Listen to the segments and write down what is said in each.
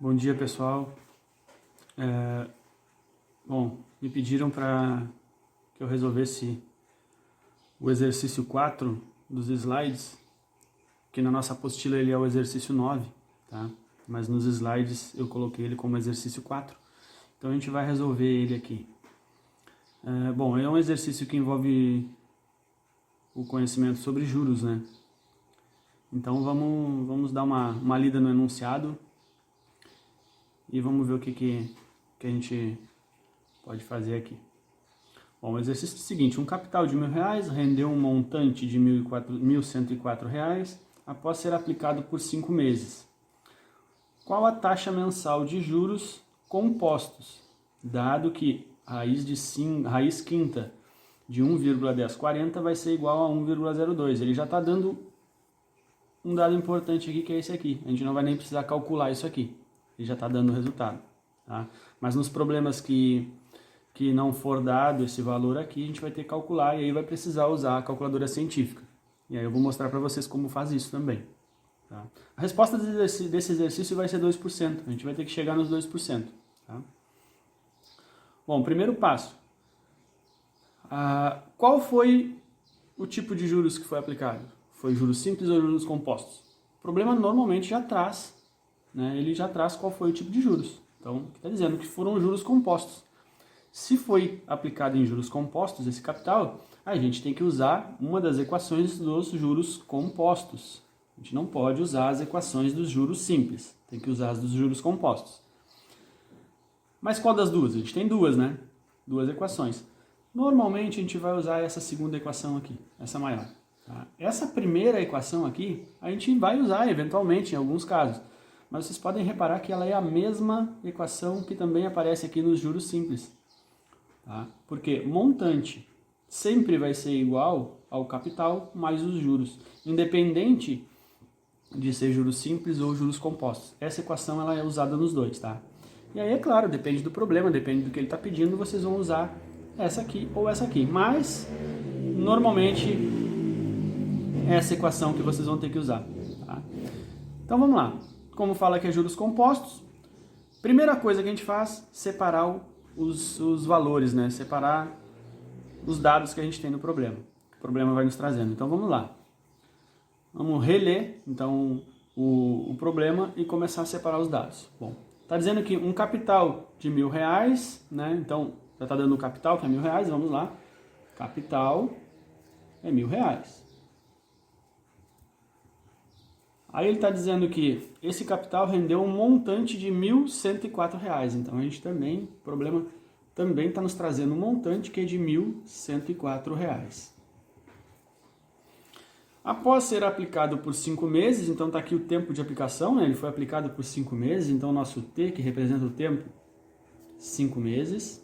Bom dia, pessoal. Me pediram para que eu resolvesse o exercício 4 dos slides, que na nossa apostila ele é o exercício 9, tá? Mas nos slides eu coloquei ele como exercício 4. Então a gente vai resolver ele aqui. É um exercício que envolve o conhecimento sobre juros, né? Então vamos dar uma lida no enunciado e vamos ver o que a gente pode fazer aqui. Bom, o exercício é o seguinte: um capital de R$1.000 rendeu um montante de R$1.104 após ser aplicado por 5 meses. Qual a taxa mensal de juros compostos, dado que raiz quinta de 1,1040 vai ser igual a 1,02? Ele já está dando um dado importante aqui, que é esse aqui. A gente não vai nem precisar calcular isso aqui. Ele já está dando o resultado. Tá? Mas nos problemas que não for dado esse valor aqui, a gente vai ter que calcular e aí vai precisar usar a calculadora científica. E aí eu vou mostrar para vocês como faz isso também. Tá? A resposta desse exercício vai ser 2%. A gente vai ter que chegar nos 2%. Tá? Bom, primeiro passo. Qual foi o tipo de juros que foi aplicado? Foi juros simples ou juros compostos? O problema normalmente já traz, né? Ele já traz qual foi o tipo de juros. Então, está dizendo que foram juros compostos. Se foi aplicado em juros compostos esse capital, a gente tem que usar uma das equações dos juros compostos. A gente não pode usar as equações dos juros simples, tem que usar as dos juros compostos. Mas qual das duas? A gente tem duas, né? Duas equações. Normalmente a gente vai usar essa segunda equação aqui, essa maior. Tá? Essa primeira equação aqui, a gente vai usar eventualmente em alguns casos. Mas vocês podem reparar que ela é a mesma equação que também aparece aqui nos juros simples. Tá? Porque montante sempre vai ser igual ao capital mais os juros, independente de ser juros simples ou juros compostos. Essa equação ela é usada nos dois, tá? E aí, é claro, depende do problema, depende do que ele está pedindo, vocês vão usar essa aqui ou essa aqui. Mas, normalmente, é essa equação que vocês vão ter que usar. Tá? Então, vamos lá. Como fala que é juros compostos, primeira coisa que a gente faz, separar os valores, né? Separar os dados que a gente tem no problema. O problema vai nos trazendo. Então, vamos lá. Vamos reler, então, o problema e começar a separar os dados. Bom, está dizendo que um capital de R$1.000, né? Então, já está dando o capital, que é R$1.000, vamos lá. Capital é R$1.000. Aí ele está dizendo que esse capital rendeu um montante de R$1.104. Então, a gente também, o problema também está nos trazendo um montante que é de R$1.104. Após ser aplicado por 5 meses, então está aqui o tempo de aplicação, né? Ele foi aplicado por 5 meses, então o nosso T, que representa o tempo, 5 meses.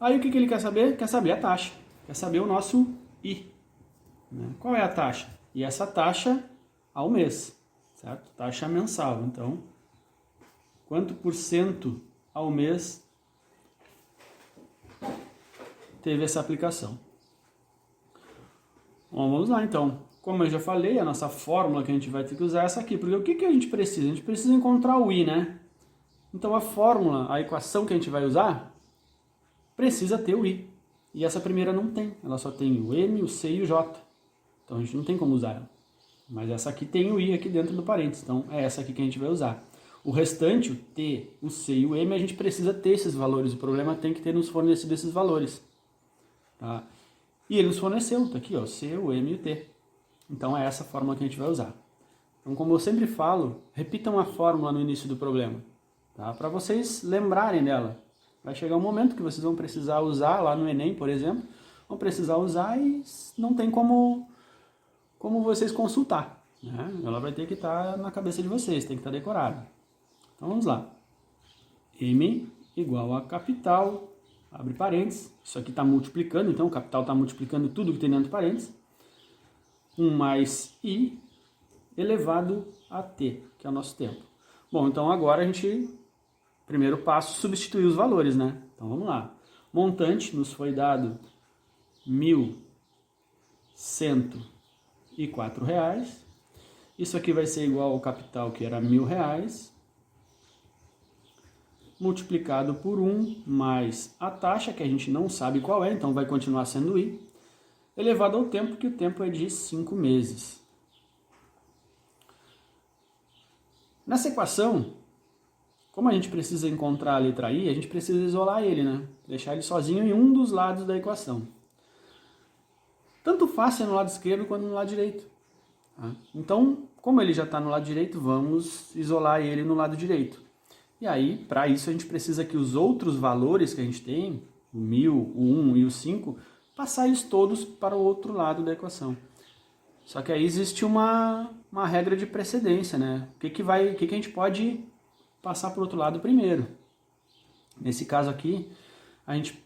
Aí o que ele quer saber? Quer saber a taxa, quer saber o nosso I. Né? Qual é a taxa? E essa taxa ao mês, certo? Taxa mensal, então, quanto por cento ao mês teve essa aplicação? Bom, vamos lá então. Como eu já falei, a nossa fórmula que a gente vai ter que usar é essa aqui. Porque o que a gente precisa? A gente precisa encontrar o I, né? Então a fórmula, a equação que a gente vai usar, precisa ter o I. E essa primeira não tem. Ela só tem o M, o C e o J. Então a gente não tem como usar ela. Mas essa aqui tem o I aqui dentro do parênteses. Então é essa aqui que a gente vai usar. O restante, o T, o C e o M, a gente precisa ter esses valores. O problema tem que ter nos fornecido esses valores. Tá? E ele nos forneceu, tá aqui, ó, o C, o M e o T. Então é essa fórmula que a gente vai usar. Então, como eu sempre falo, repitam a fórmula no início do problema, tá? Para vocês lembrarem dela. Vai chegar um momento que vocês vão precisar usar, lá no Enem, por exemplo, vão precisar usar e não tem como vocês consultar. Né? Ela vai ter que estar na cabeça de vocês, tem que estar decorada. Então vamos lá. M igual a capital, abre parênteses, isso aqui está multiplicando, então o capital está multiplicando tudo que tem dentro de parênteses. 1 mais I elevado a T, que é o nosso tempo. Bom, então agora a gente, primeiro passo, substituir os valores, né? Então vamos lá. Montante nos foi dado R$1.104. Isso aqui vai ser igual ao capital, que era R$1.000, multiplicado por 1 mais a taxa, que a gente não sabe qual é, então vai continuar sendo I, elevado ao tempo, que o tempo é de 5 meses. Nessa equação, como a gente precisa encontrar a letra I, a gente precisa isolar ele, né? Deixar ele sozinho em um dos lados da equação. Tanto faz ser no lado esquerdo quanto no lado direito. Tá? Então, como ele já está no lado direito, vamos isolar ele no lado direito. E aí, para isso, a gente precisa que os outros valores que a gente tem, o 1.000, o 1 e o 5, passar eles todos para o outro lado da equação. Só que aí existe uma regra de precedência, né? O que a gente pode passar para o outro lado primeiro? Nesse caso aqui, a gente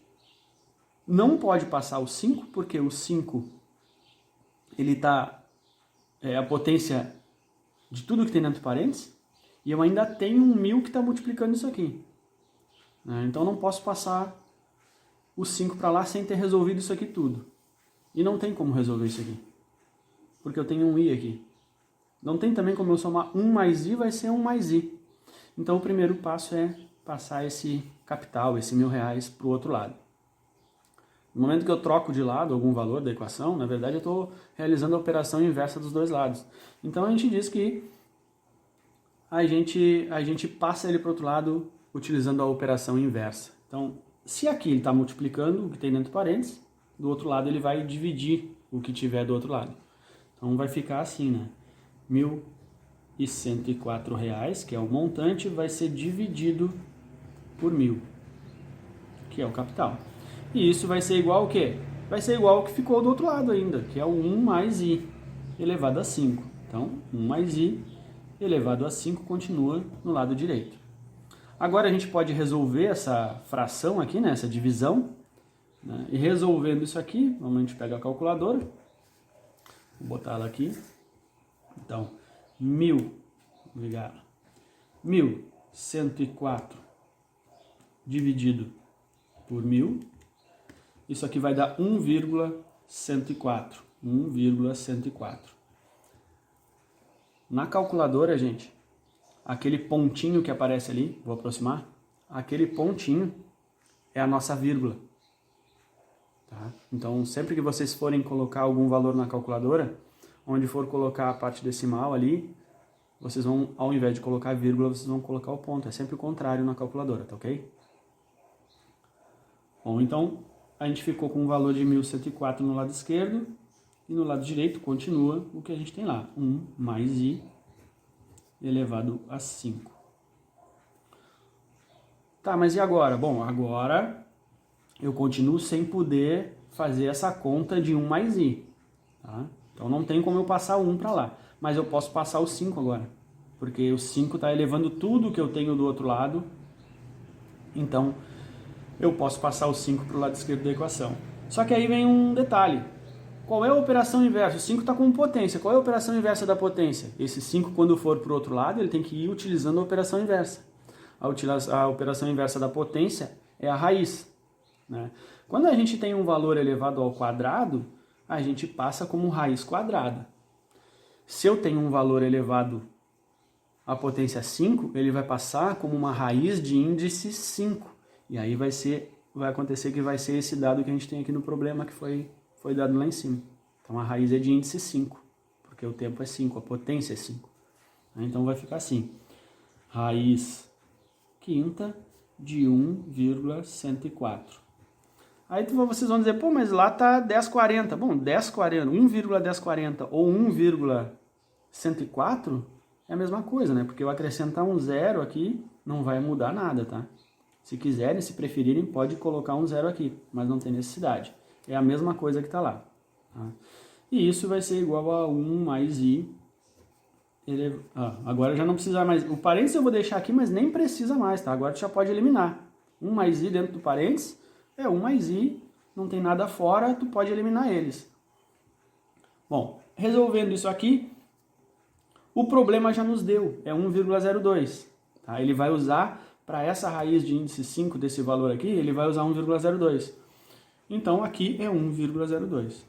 não pode passar o 5, porque o 5 ele está a potência de tudo que tem dentro do parênteses, e eu ainda tenho um 1.000 que está multiplicando isso aqui. Né? Então não posso passar o 5 para lá sem ter resolvido isso aqui tudo. E não tem como resolver isso aqui, porque eu tenho um I aqui. Não tem também como eu somar 1 mais I, vai ser 1 mais I. Então o primeiro passo é passar esse capital, esse R$1.000, para o outro lado. No momento que eu troco de lado algum valor da equação, na verdade eu estou realizando a operação inversa dos dois lados. Então a gente diz que a gente passa ele para o outro lado utilizando a operação inversa. Então, se aqui ele está multiplicando o que tem dentro do parênteses, do outro lado ele vai dividir o que tiver do outro lado. Então vai ficar assim, né? R$1.104, que é o montante, vai ser dividido por 1.000, que é o capital. E isso vai ser igual ao quê? Vai ser igual ao que ficou do outro lado ainda, que é o 1 mais I elevado a 5. Então, 1 mais I elevado a 5 continua no lado direito. Agora a gente pode resolver essa fração aqui, né, essa divisão, né, e resolvendo isso aqui, a gente pega a calculadora, vou botar ela aqui. Então, 1.104 dividido por 1.000, isso aqui vai dar 1,104. 1,104. Na calculadora, gente, aquele pontinho que aparece ali, vou aproximar, aquele pontinho é a nossa vírgula. Tá? Então, sempre que vocês forem colocar algum valor na calculadora, onde for colocar a parte decimal ali, vocês vão, ao invés de colocar a vírgula, vocês vão colocar o ponto. É sempre o contrário na calculadora, tá ok? Bom, então, a gente ficou com um valor de 1.104 no lado esquerdo, e no lado direito continua o que a gente tem lá, 1 mais I elevado a 5. Tá, mas e agora? Bom, agora eu continuo sem poder fazer essa conta de 1 mais I. Tá? Então não tem como eu passar o 1 para lá, mas eu posso passar o 5 agora, porque o 5 está elevando tudo que eu tenho do outro lado, então eu posso passar o 5 para o lado esquerdo da equação. Só que aí vem um detalhe. Qual é a operação inversa? O 5 está com potência. Qual é a operação inversa da potência? Esse 5, quando for para o outro lado, ele tem que ir utilizando a operação inversa. A operação inversa da potência é a raiz. Né? Quando a gente tem um valor elevado ao quadrado, a gente passa como raiz quadrada. Se eu tenho um valor elevado à potência 5, ele vai passar como uma raiz de índice 5. E aí vai acontecer que vai ser esse dado que a gente tem aqui no problema, que foi dado lá em cima. Então a raiz é de índice 5, porque o tempo é 5, a potência é 5. Então vai ficar assim, raiz quinta de 1,104. Aí vocês vão dizer, pô, mas lá está 1040. Bom, 1,1040 ou 1,104 é a mesma coisa, né? Porque eu acrescentar um zero aqui não vai mudar nada, tá? Se quiserem, se preferirem, pode colocar um zero aqui, mas não tem necessidade. É a mesma coisa que está lá. Tá? E isso vai ser igual a 1 mais I. Agora já não precisa mais. O parênteses eu vou deixar aqui, mas nem precisa mais. Tá? Agora já pode eliminar. 1 mais I dentro do parênteses é 1 mais I. Não tem nada fora, tu pode eliminar eles. Bom, resolvendo isso aqui, o problema já nos deu. É 1,02. Tá? Ele vai usar, para essa raiz de índice 5 desse valor aqui, ele vai usar 1,02. Então, aqui é 1,02.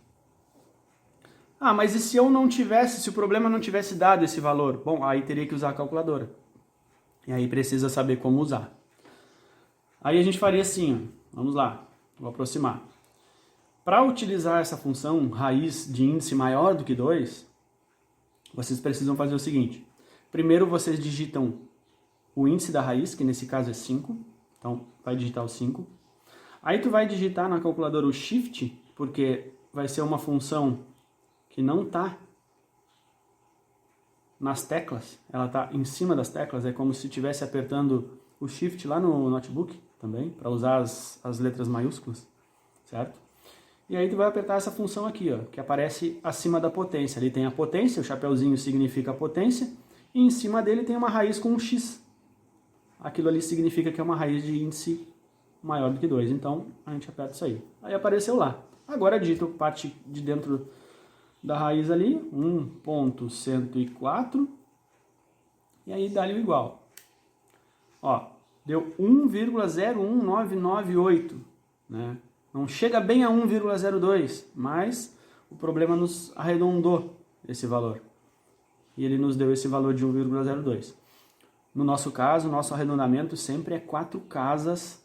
Ah, mas e se eu não tivesse, se o problema não tivesse dado esse valor? Bom, aí teria que usar a calculadora. E aí precisa saber como usar. Aí a gente faria assim, ó. Vamos lá, vou aproximar. Para utilizar essa função raiz de índice maior do que 2, vocês precisam fazer o seguinte. Primeiro vocês digitam o índice da raiz, que nesse caso é 5. Então vai digitar o 5. Aí tu vai digitar na calculadora o shift, porque vai ser uma função que não está nas teclas, ela está em cima das teclas, é como se estivesse apertando o shift lá no notebook também, para usar as letras maiúsculas, certo? E aí tu vai apertar essa função aqui, ó, que aparece acima da potência. Ali tem a potência, o chapeuzinho significa a potência, e em cima dele tem uma raiz com um x. Aquilo ali significa que é uma raiz de índice maior do que 2, então a gente aperta isso aí. Aí apareceu lá. Agora digito parte de dentro da raiz ali, 1.104, e aí dá-lhe o igual. Ó, deu 1,01998, né? Não chega bem a 1,02, mas o problema nos arredondou esse valor. E ele nos deu esse valor de 1,02. No nosso caso, o nosso arredondamento sempre é 4 casas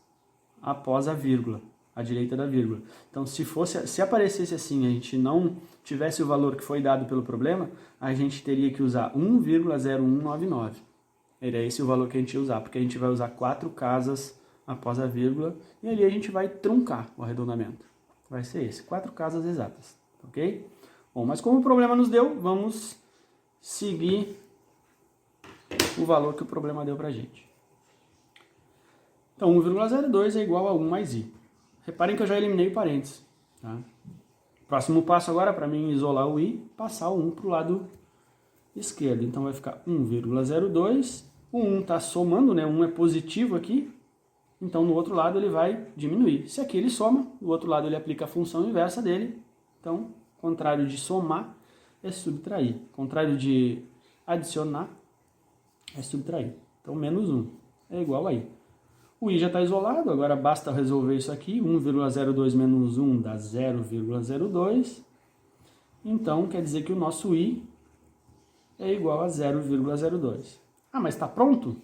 após a vírgula, à direita da vírgula. Então, se aparecesse assim, a gente não tivesse o valor que foi dado pelo problema, a gente teria que usar 1,0199. Era esse o valor que a gente ia usar, porque a gente vai usar 4 casas após a vírgula, e ali a gente vai truncar o arredondamento. Vai ser esse, 4 casas exatas, ok? Bom, mas como o problema nos deu, vamos seguir o valor que o problema deu pra gente. Então, 1,02 é igual a 1 mais i. Reparem que eu já eliminei o parênteses. Tá? Próximo passo agora, para mim isolar o i, passar o 1 para o lado esquerdo. Então vai ficar 1,02. O 1 está somando, né? 1 é positivo aqui. Então no outro lado ele vai diminuir. Se aqui ele soma, do outro lado ele aplica a função inversa dele. Então, contrário de somar é subtrair. Contrário de adicionar é subtrair. Então menos 1 é igual a i. O i já está isolado, agora basta resolver isso aqui. 1,02 menos 1 dá 0,02. Então, quer dizer que o nosso i é igual a 0,02. Ah, mas está pronto?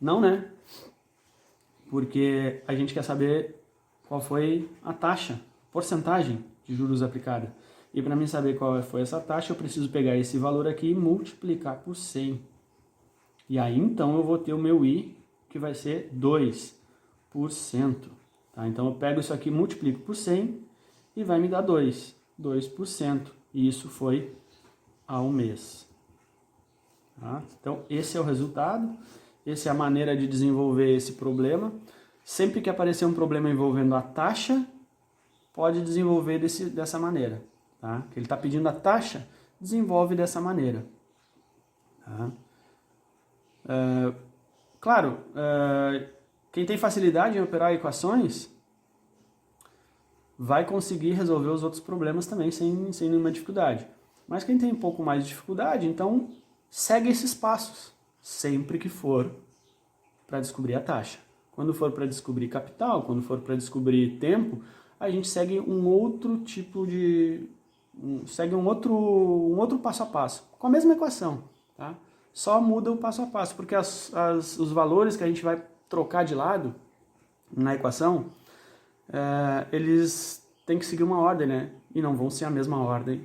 Não, né? Porque a gente quer saber qual foi a taxa, porcentagem de juros aplicada. E para mim saber qual foi essa taxa, eu preciso pegar esse valor aqui e multiplicar por 100. E aí, então, eu vou ter o meu i, que vai ser 2%. Tá? Então, eu pego isso aqui, multiplico por 100 e vai me dar 2%. E isso foi ao mês. Tá? Então, esse é o resultado. Essa é a maneira de desenvolver esse problema. Sempre que aparecer um problema envolvendo a taxa, pode desenvolver dessa maneira. Tá? Que ele está pedindo a taxa, desenvolve dessa maneira. Tá? Claro, quem tem facilidade em operar equações vai conseguir resolver os outros problemas também sem nenhuma dificuldade. Mas quem tem um pouco mais de dificuldade, então segue esses passos, sempre que for para descobrir a taxa. Quando for para descobrir capital, quando for para descobrir tempo, a gente segue um outro tipo de... segue um outro passo a passo, com a mesma equação, tá? Só muda o passo a passo, porque os valores que a gente vai trocar de lado na equação, eles têm que seguir uma ordem, né? E não vão ser a mesma ordem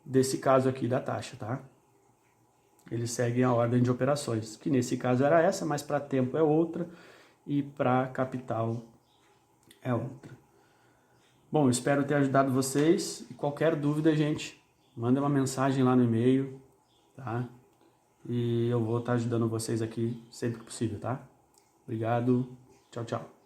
desse caso aqui da taxa, tá? Eles seguem a ordem de operações, que nesse caso era essa, mas para tempo é outra e para capital é outra. Bom, eu espero ter ajudado vocês. E qualquer dúvida, gente, manda uma mensagem lá no e-mail, tá? E eu vou estar ajudando vocês aqui sempre que possível, tá? Obrigado. Tchau, tchau.